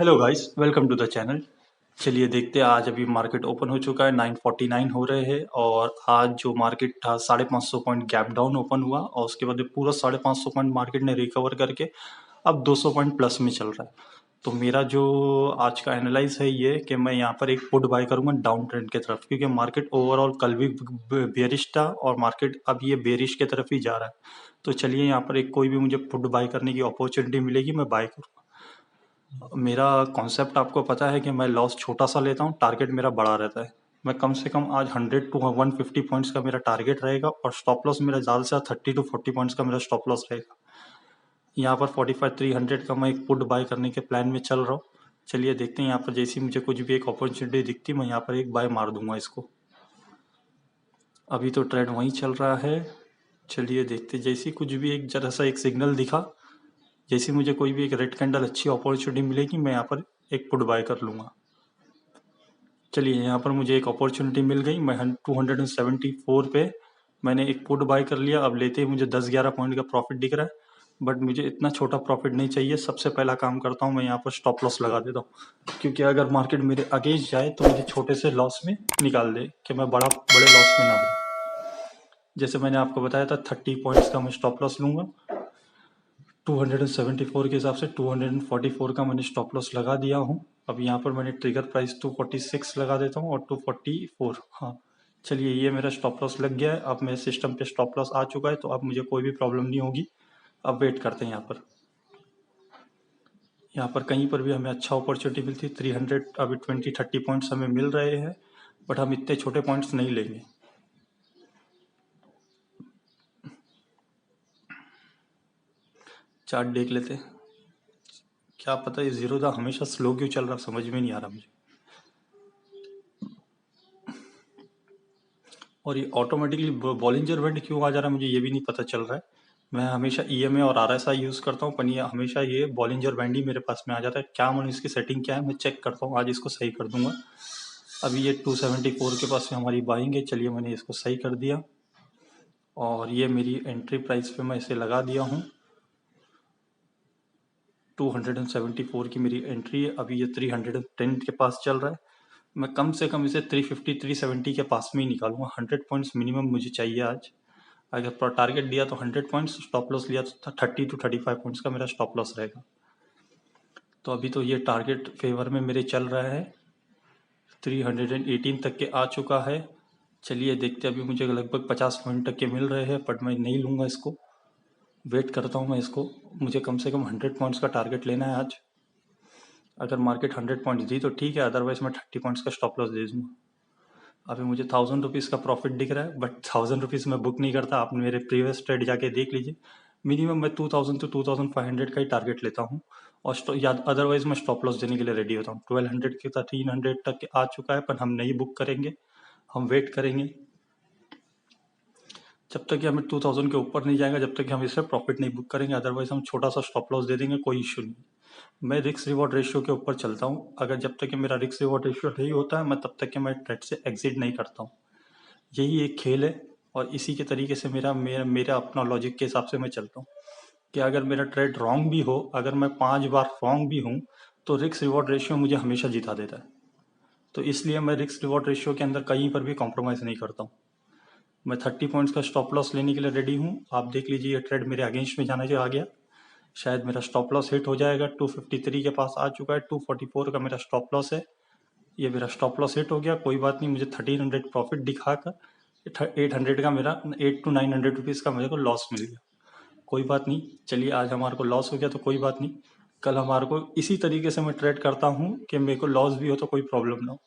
Hello guys, welcome to the channel. चलिए देखते हैं, आज अभी मार्केट ओपन हो चुका है, 9:49 हो रहे हैं और आज जो मार्केट था 550 पॉइंट गैप डाउन ओपन हुआ और उसके बाद पूरा 550 पॉइंट मार्केट ने रिकवर करके अब 200 पॉइंट प्लस में चल रहा है। तो मेरा जो आज का एनालाइज है ये कि मैं यहाँ पर एक पुट बाय करूंगा डाउन ट्रेंड की तरफ, क्योंकि मार्केट ओवरऑल कल भी बेरिश था और मार्केट अब ये बेरिश की तरफ ही जा रहा है। तो चलिए यहाँ पर एक कोई भी मुझे पुट बाय करने की अपॉर्चुनिटी मिलेगी, मैं बाय करूँगा। मेरा कॉन्सेप्ट आपको पता है कि मैं लॉस छोटा सा लेता हूँ, टारगेट मेरा बड़ा रहता है। मैं कम से कम आज 100 टू 150 पॉइंट्स का मेरा टारगेट रहेगा और स्टॉप लॉस मेरा ज़्यादा से ज़्यादा 30 टू 40 पॉइंट्स का मेरा स्टॉप लॉस रहेगा। यहाँ पर 45-300 का मैं एक पुट बाय करने के प्लान में चल रहा हूँ। चलिए देखते हैं, यहाँ पर जैसी मुझे कुछ भी एक अपॉर्चुनिटी दिखती मैं यहाँ पर एक बाय मार दूंगा इसको। अभी तो ट्रेंड वहीं चल रहा है। चलिए देखते, जैसी कुछ भी एक जरा सा एक सिग्नल दिखा, जैसे मुझे कोई भी एक रेड कैंडल अच्छी अपॉर्चुनिटी मिलेगी मैं यहाँ पर एक पुट बाय कर लूँगा। चलिए यहाँ पर मुझे एक अपॉर्चुनिटी मिल गई, मैं 274 पे मैंने एक पुट बाय कर लिया। अब लेते ही मुझे 10-11 पॉइंट का प्रॉफिट दिख रहा है, बट मुझे इतना छोटा प्रॉफिट नहीं चाहिए। सबसे पहला काम करता हूँ मैं यहाँ पर स्टॉप लॉस लगा देता हूँ, क्योंकि अगर मार्केट मेरे अगेंस्ट जाए तो मुझे छोटे से लॉस में निकाल दे कि मैं बड़े लॉस में ना आऊँ। जैसे मैंने आपको बताया था 30 पॉइंट्स का मैं स्टॉप लॉस लूँगा। 274 के हिसाब से 244 का मैंने स्टॉप लॉस लगा दिया हूँ। अब यहाँ पर मैंने ट्रिगर प्राइस 246 लगा देता हूँ और 244। हाँ चलिए, ये मेरा स्टॉप लॉस लग गया है। अब मेरे सिस्टम पे स्टॉप लॉस आ चुका है, तो अब मुझे कोई भी प्रॉब्लम नहीं होगी। अब वेट करते हैं यहाँ पर कहीं पर भी हमें अच्छा अपॉर्चुनिटी मिलती है। 300 अभी 20-30 पॉइंट्स हमें मिल रहे हैं, बट हम इतने छोटे पॉइंट्स नहीं लेंगे। चार्ट देख लेते हैं, क्या पता ये जीरो था हमेशा स्लो क्यों चल रहा, समझ में नहीं आ रहा मुझे। और ये ऑटोमेटिकली बॉलिंजर बैंड क्यों आ जा रहा है मुझे ये भी नहीं पता चल रहा है। मैं हमेशा ईएमए और आरएसआई यूज़ करता हूँ, पर ये हमेशा ये बॉलिंजर बैंड ही मेरे पास में आ जाता है। क्या मैं इसकी सेटिंग क्या है मैं चेक करता हूँ, आज इसको सही कर दूंगा। अभी ये 274 के पास में हमारी बाइंग है। चलिए मैंने इसको सही कर दिया और ये मेरी एंट्री प्राइस पे मैं इसे लगा दिया हूँ। 274 की मेरी एंट्री है। अभी ये 310 के पास चल रहा है। मैं कम से कम इसे 350-370 के पास में ही निकालूंगा। 100 पॉइंट्स मिनिमम मुझे चाहिए आज। अगर टारगेट दिया तो 100 पॉइंट्स, स्टॉप लॉस लिया तो 30 टू 35 पॉइंट्स का मेरा स्टॉप लॉस रहेगा। तो अभी तो ये टारगेट फेवर में मेरे चल रहा है, 318 तक के आ चुका है। चलिए देखते, अभी मुझे लगभग 50 पॉइंट तक के मिल रहे हैं, बट मैं नहीं लूँगा इसको। वेट करता हूँ मैं इसको। मुझे कम से कम 100 पॉइंट्स का टारगेट लेना है आज। अगर मार्केट 100 पॉइंट्स दी तो ठीक है, अदरवाइज मैं 30 पॉइंट्स का स्टॉप लॉस दे दूँगा। अभी मुझे 1000 रुपीज़ का प्रॉफिट दिख रहा है, बट 1000 रुपीज़ मैं बुक नहीं करता। आप मेरे प्रीवियस ट्रेड जाके देख लीजिए। मिनिमम मैं 2000 टू 2500 का ही टारगेट लेता हूँ और या अदरवाइज मैं स्टॉप लॉस देने के लिए रेडी होता हूँ। 1200 के 1300 तक के आ चुका है, पर हम नहीं बुक करेंगे, हम वेट करेंगे जब तक कि हमें 2000 के ऊपर नहीं जाएगा, जब तक कि हम इससे प्रॉफिट नहीं बुक करेंगे। अदरवाइज हम छोटा सा स्टॉप लॉस दे देंगे, कोई इशू नहीं। मैं रिस्क रिवॉर्ड रेशियो के ऊपर चलता हूँ। अगर जब तक कि मेरा रिस्क रिवॉर्ड रेशियो नहीं होता है, मैं तब तक कि मैं ट्रेड से एग्जिट नहीं करता हूँ। यही एक खेल है और इसी के तरीके से मेरा अपना लॉजिक के हिसाब से मैं चलता हूँ कि अगर मेरा ट्रेड रॉन्ग भी हो, अगर मैं 5 बार रॉन्ग भी हूँ, तो रिस्क रिवॉर्ड रेशियो मुझे हमेशा जिता देता है। तो इसलिए मैं रिस्क रिवॉर्ड रेशियो के अंदर कहीं पर भी कॉम्प्रोमाइज़ नहीं करता हूँ। मैं 30 पॉइंट्स का स्टॉप लॉस लेने के लिए रेडी हूँ। आप देख लीजिए, ये ट्रेड मेरे अगेंस्ट में जाना आ गया। शायद मेरा स्टॉप लॉस हिट हो जाएगा। 253 के पास आ चुका है, 244 का मेरा स्टॉप लॉस है। ये मेरा स्टॉप लॉस हिट हो गया, कोई बात नहीं। मुझे 1300 प्रॉफिट दिखाकर 800 का मेरा 8 टू 900 रुपीज़ का मेरे को लॉस मिल गया। कोई बात नहीं, चलिए आज हमारे को लॉस हो गया तो कोई बात नहीं। कल हमारे को इसी तरीके से मैं ट्रेड करता हूँ कि मेरे को लॉस भी हो तो कोई प्रॉब्लम ना हो।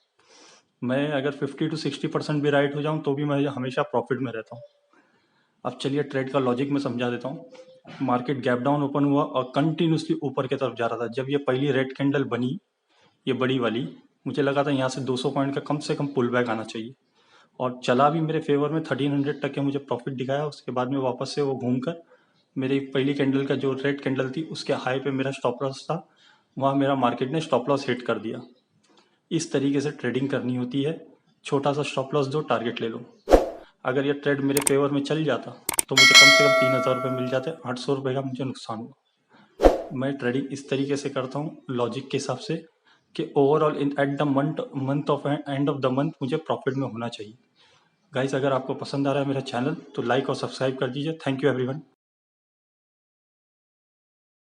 मैं अगर 50 टू 60% भी राइट हो जाऊँ तो भी मैं हमेशा प्रॉफिट में रहता हूँ। अब चलिए ट्रेड का लॉजिक में समझा देता हूँ। मार्केट गैप डाउन ओपन हुआ और कंटिन्यूसली ऊपर की तरफ जा रहा था। जब ये पहली रेड कैंडल बनी, ये बड़ी वाली, मुझे लगा था यहाँ से 200 पॉइंट का कम से कम पुल बैक आना चाहिए और चला भी मेरे फेवर में। 1300 तक के मुझे प्रॉफिट दिखाया। उसके बाद में वापस से वो घूमकर मेरी पहली कैंडल का जो रेड कैंडल थी उसके हाई पे मेरा स्टॉप लॉस था, वहाँ मेरा मार्केट ने स्टॉप लॉस हिट कर दिया। इस तरीके से ट्रेडिंग करनी होती है। छोटा सा स्टॉप लॉस दो, टारगेट ले लो। अगर ये ट्रेड मेरे फेवर में चल जाता तो मुझे कम से कम 3000 रुपये मिल जाते। 800 रुपये का मुझे नुकसान हुआ। मैं ट्रेडिंग इस तरीके से करता हूँ लॉजिक के हिसाब से कि overall in at the month of end of the month मुझे प्रॉफिट में होना चाहिए। गाइस, अगर आपको पसंद आ रहा है मेरा चैनल तो लाइक और सब्सक्राइब कर दीजिए। Thank you everyone.